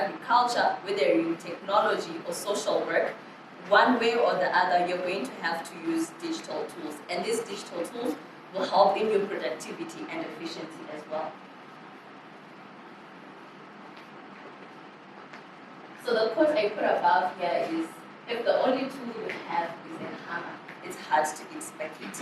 agriculture, whether you're in technology or social work, one way or the other, you're going to have to use digital tools. And these digital tools will help in your productivity and efficiency as well. So the quote I put above here is, if the only tool you have is a hammer, it's hard to expect it.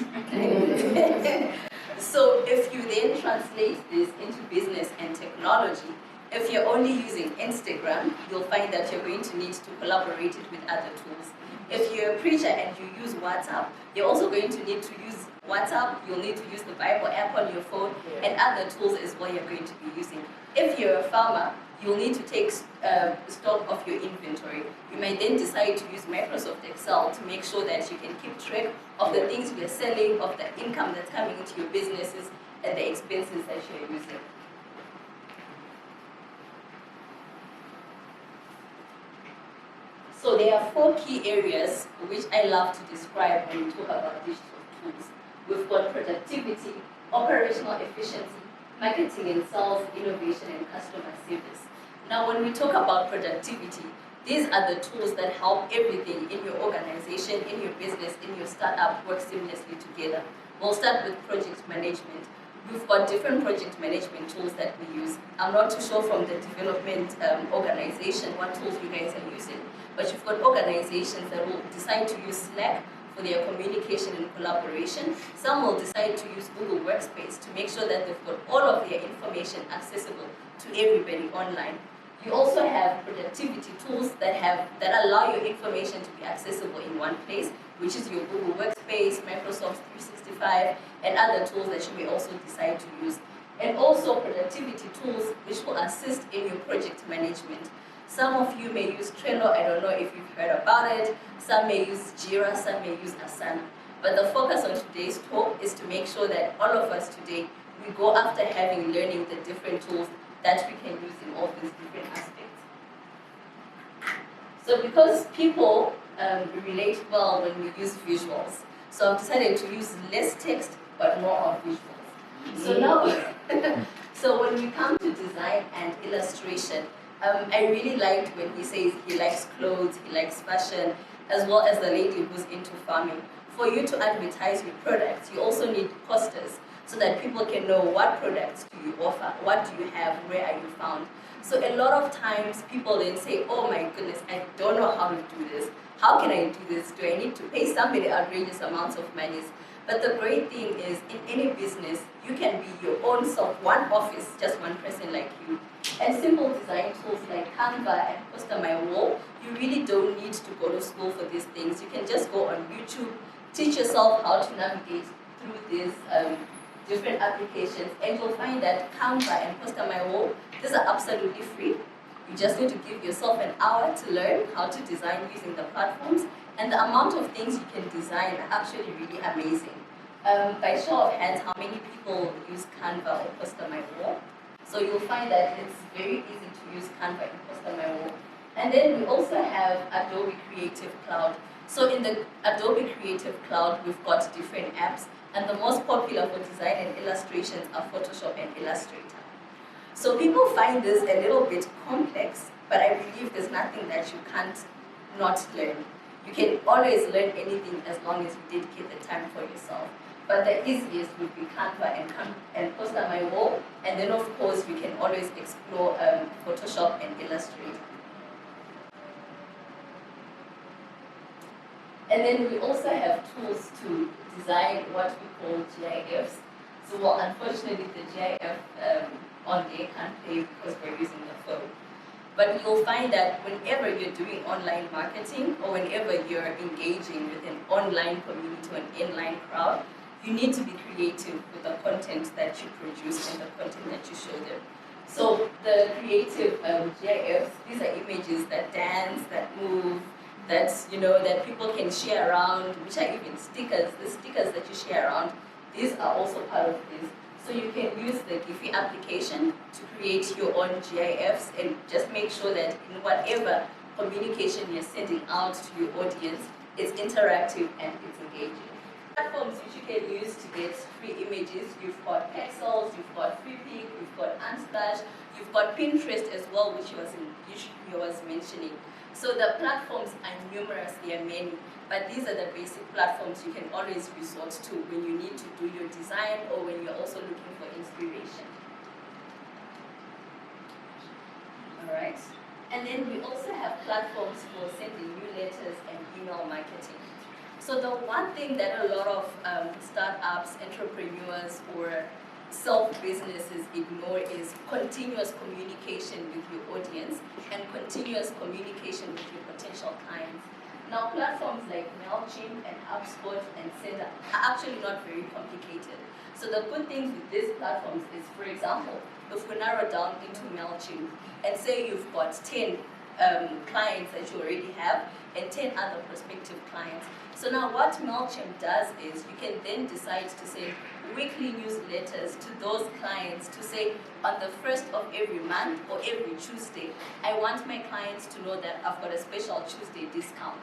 So if you then translate this into business and technology, if you're only using Instagram, you'll find that you're going to need to collaborate it with other tools. If you're a preacher and you use WhatsApp, you're also going to need to use WhatsApp, you'll need to use the Bible app on your phone, and other tools as well you're going to be using. If you're a farmer, you'll need to take stock of your inventory. You might then decide to use Microsoft Excel to make sure that you can keep track of the things you're selling, of the income that's coming into your businesses, and the expenses that you're using. So there are 4 key areas which I love to describe when we talk about digital tools. We've got productivity, operational efficiency, marketing and sales, innovation, and customer service. Now, when we talk about productivity, these are the tools that help everything in your organization, in your business, in your startup work seamlessly together. We'll start with project management. We've got different project management tools that we use. I'm not too sure from the development organization what tools you guys are using, but you've got organizations that will decide to use Slack for their communication and collaboration. Some will decide to use Google Workspace to make sure that they've got all of their information accessible to everybody online. You also have productivity tools that allow your information to be accessible in one place, which is your Google Workspace, Microsoft 365, and other tools that you may also decide to use. And also productivity tools which will assist in your project management. Some of you may use Trello, I don't know if you've heard about it. Some may use Jira, some may use Asana. But the focus on today's talk is to make sure that all of us today, we go after learning the different tools that we can use in all these different aspects. So because people relate well when we use visuals, so I've decided to use less text but more of visuals. So now, so when we come to design and illustration, I really liked when he says he likes clothes, he likes fashion, as well as the lady who's into farming. For you to advertise your products, you also need posters, so that people can know what products do you offer, what do you have, where are you found. So a lot of times people then say, oh my goodness, I don't know how to do this. How can I do this? Do I need to pay somebody outrageous amounts of money? But the great thing is, in any business, you can be your own self, one office, just one person like you. And simple design tools like Canva and Poster My Wall, you really don't need to go to school for these things. You can just go on YouTube, teach yourself how to navigate through these different applications, and you'll find that Canva and Poster My Wall, these are absolutely free. You just need to give yourself an hour to learn how to design using the platforms, and the amount of things you can design are actually really amazing. By show of hands, how many people use Canva or Poster My Wall? So you'll find that it's very easy to use Canva and Poster My Wall. And then we also have Adobe Creative Cloud. So in the Adobe Creative Cloud, we've got different apps, and the most popular for design and illustrations are Photoshop and Illustrator. So people find this a little bit complex, but I believe there's nothing that you can't not learn. You can always learn anything as long as you dedicate the time for yourself. But the easiest would be Canva and Poster My Wall, and then of course you can always explore Photoshop and Illustrator. And then we also have tools to design what we call GIFs. So well, unfortunately the GIF on there can't play because we're using the phone. But you'll find that whenever you're doing online marketing or whenever you're engaging with an online community or an inline crowd, you need to be creative with the content that you produce and the content that you show them. So the creative GIFs, these are images that dance, that move, that people can share around, which are even stickers. The stickers that you share around, these are also part of this. So you can use the Giphy application to create your own GIFs and just make sure that in whatever communication you're sending out to your audience, it's interactive and it's engaging. platforms which you can use to get free images, you've got Pexels, you've got FreePic, you've got Unsplash, you've got Pinterest as well, which he was mentioning. So the platforms are numerous, there are many, but these are the basic platforms you can always resort to when you need to do your design or when you're also looking for inspiration. All right. And then we also have platforms for sending newsletters and email marketing. So the one thing that a lot of startups, entrepreneurs, or self-businesses ignore is continuous communication with your audience and continuous communication with your potential clients. Now, platforms like MailChimp and HubSpot and Sender are actually not very complicated. So the good things with these platforms is, for example, if we narrow down into MailChimp and say you've got 10 clients that you already have and 10 other prospective clients. So now what MailChimp does is you can then decide to send weekly newsletters to those clients to say on the 1st of every month or every Tuesday, I want my clients to know that I've got a special Tuesday discount.